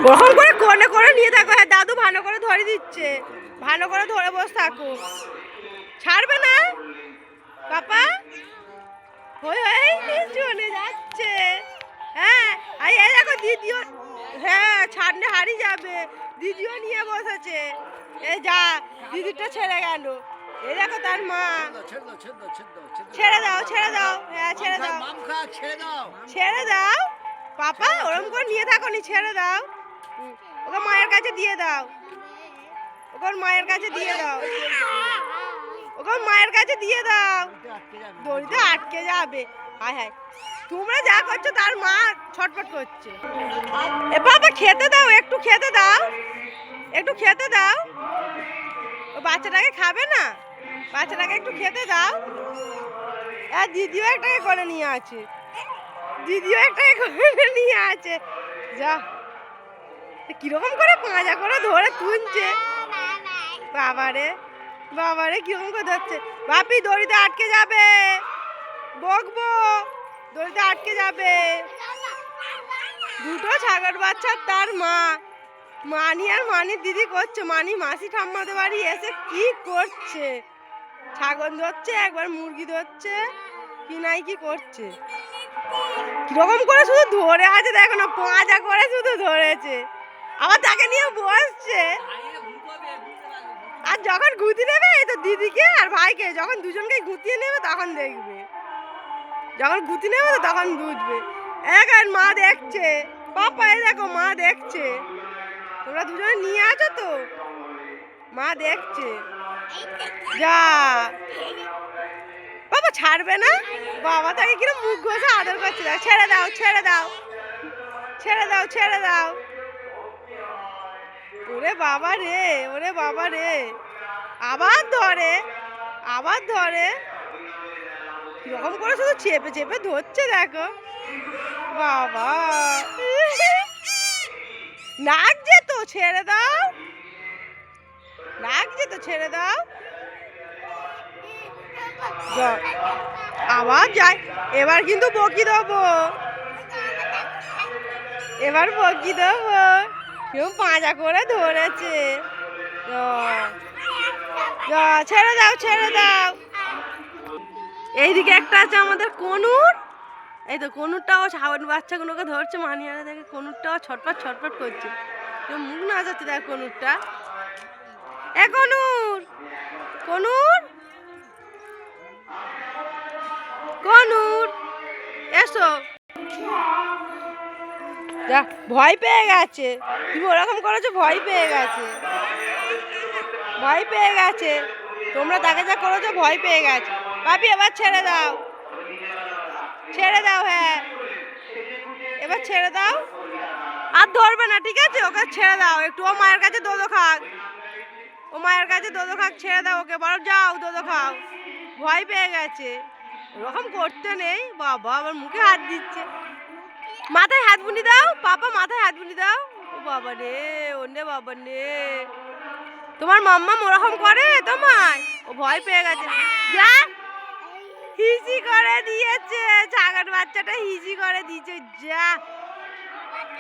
ওরকম করে কোণে করে নিয়ে থাকো। হ্যাঁ দাদু ভালো করে ধরে দিচ্ছে, ভালো করে ধরে বসে থাকো, ছাড়বে না পাপা। চলে যাচ্ছে। হ্যাঁ এই দেখো দিদিও, হ্যাঁ ছাড়লে হারিয়ে যাবে, দিদিও নিয়ে বসেছে। এই যা দিদিটা ছেড়ে গেল, এই দেখো তার মা। ছেড়ে দাও ছেড়ে দাও, হ্যাঁ ছেড়ে দাও ছেড়ে দাও পাপা, ওরকম করে নিয়ে থাকো নি, ছেড়ে দাও। ওকে মায়ের কাছে দিয়ে দাও, ওকে মায়ের কাছে দিয়ে দাও, ওকে মায়ের কাছে দিয়ে দাও, দড়িতে আটকে যাবে। হায় হায়, তোমরা যা করছো তার মা ছটফট করছে। এ বাবা খেতে দাও, একটু খেতে দাও, একটু খেতে দাও। ও বাচ্চাটাকে খাবে না, বাচ্চাটাকে একটু খেতে দাও। আর দিদিও একটাকে করে নিয়ে আছে, দিদিও একটাকে করে নিয়ে আছে। যা কিরকম করে পাঁজা করে ধরে তুলছে, বাবারে বাবারে কিরকম করে ধরছে। বাপি দড়িতে আটকে যাবে, বকবো, দড়িতে আটকে যাবে। দুটো ছাগল বাচ্চা তার মা, মানি আর মানির দিদি করছে, মানি মাসি ঠাম্মাদের বাড়ি এসে কি করছে, ছাগল ধরছে, একবার মুরগি ধরছে, কি নাই কি করছে। কিরকম করে শুধু ধরে আছে দেখো না, পাঁজা করে শুধু ধরেছে, আবার তাকে নিয়ে বসছে। আর যখন গুঁতি নেবে এই তো দিদিকে আর ভাইকে, যখন দুজনকে গুঁতিয়ে নেবে তখন দেখবে, যখন গুঁতি নেবে তো তখন বুঝবে। এখন মা দেখছে, পাপা এই দেখো মা দেখছে, তোমরা দুজনে নিয়ে আছো তো, মা দেখছে। যা বাবা ছাড়বে না, বাবা তাকে কিরকম মুখ ঘষে আদর করছে। ছেড়ে দাও ছেড়ে দাও ছেড়ে দাও ছেড়ে দাও। ওরে বাবা রে, ওরে বাবা রে, আবার ধরে, আবার ধরে, কিরকম করে শুধু চেপে চেপে ধরছে দেখো। বাবা লাগছে তো, ছেড়ে দাও, লাগছে তো ছেড়ে দাও। আবার যায়, এবার কিন্তু বকি দেবো, এবার বকি দেবো, কেউ পাঁজা করে ধরেছে। ছেড়ে দাও ছেড়ে দাও। এইদিকে একটা আছে আমাদের কনুর, এই তো কনুরটাও ছাগল বাচ্চাগুলোকে ধরছে, মানিয়ারা দেখে কনুরটাও ছটপট ছটপট করছে, মুখ না যাচ্ছে দেখ কনুরটা। এ কনুর, কনুর, কনুর এসো। যা ভয় পেয়ে গেছে, তুমি ওরকম করেছো, ভয় পেয়ে গেছে, ভয় পেয়ে গেছে, তোমরা তাকে যা করেছো ভয় পেয়ে গেছে। পাপি এবার ছেড়ে দাও, ছেড়ে দাও, হ্যাঁ এবার ছেড়ে দাও, আর ধরবে না ঠিক আছে, ওকে ছেড়ে দাও একটু, ও মায়ের কাছে দোদো খাক, ও মায়ের কাছে দোদো খাক, ছেড়ে দাও ওকে, বরং যাও দোদো খাও, ভয় পেয়ে গেছে, ওরকম করতে নেই। বাবা আবার মুখে হাত দিচ্ছে, মাথায় হাত বুনি দাও পাপা, মাথায় হাত বুনি দাও। ও বাবা রে, ওনে বাবা রে, তোমার মাম্মা ওরকম করে তোমায়, ও ভয় পেয়ে গেছে। যা হিসি করে দিয়েছে, ছাগল বাচ্চাটা হিসি করে দিয়েছে, যা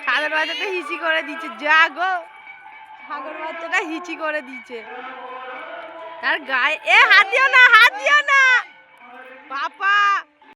ছাগল বাচ্চাটা হিসি করে দিয়েছে, যা গো ছাগল বাচ্চাটা হিচি করে দিয়েছে তার গায়ে। এ হাত দিও না, হাত দিও না পাপা।